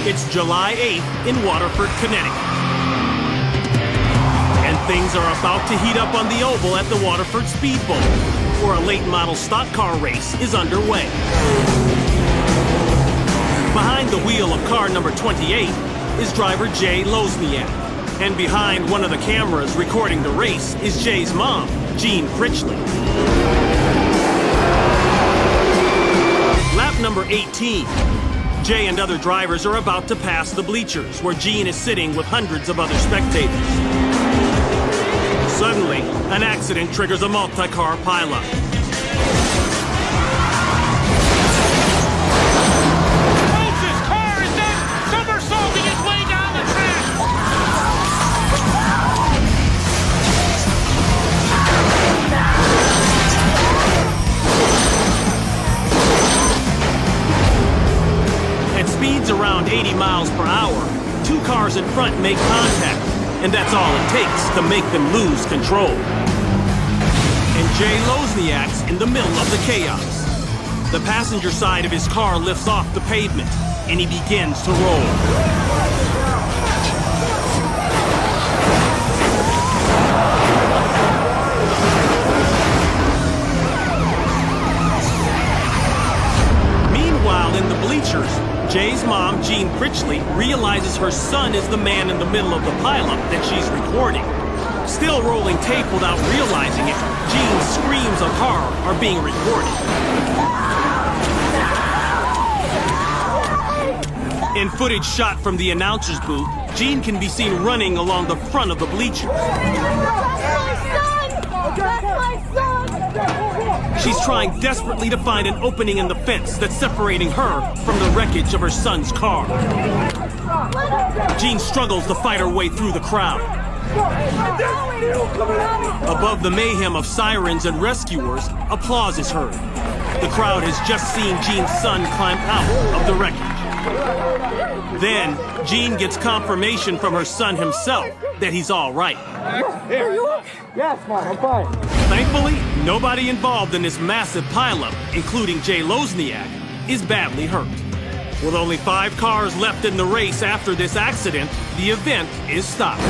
It's July 8th in Waterford, Connecticut. And things are about to heat up on the oval at the Waterford Speed Bowl, where a late model stock car race is underway. Behind the wheel of car number 28 is driver Jay Lozniak. And behind one of the cameras recording the race is Jay's mom, Jean Critchley. Lap number 18. Jay and other drivers are about to pass the bleachers, where Jean is sitting with hundreds of other spectators. Suddenly, an accident triggers a multi-car pileup. Moses' car is then somersaulting its way down the track! At speeds around 80 miles per hour, two cars in front make contact, and that's all it takes to make them lose control. And Jay Lozniak's in the middle of the chaos. The passenger side of his car lifts off the pavement, and he begins to roll. Meanwhile, in the bleachers, Jay's mom, Jean Critchley, realizes her son is the man in the middle of the pileup that she's recording. Still rolling tape without realizing it, Jean's screams of horror are being recorded. In footage shot from the announcer's booth, Jean can be seen running along the front of the bleachers. She's trying desperately to find an opening in the fence that's separating her from the wreckage of her son's car. Jean struggles to fight her way through the crowd. Above the mayhem of sirens and rescuers, applause is heard. The crowd has just seen Jean's son climb out of the wreckage. Then, Jean gets confirmation from her son himself that he's all right. Yes, Mom, I'm fine. Thankfully, nobody involved in this massive pileup, including Jay Lozniak, is badly hurt. With only 5 cars left in the race after this accident, the event is stopped.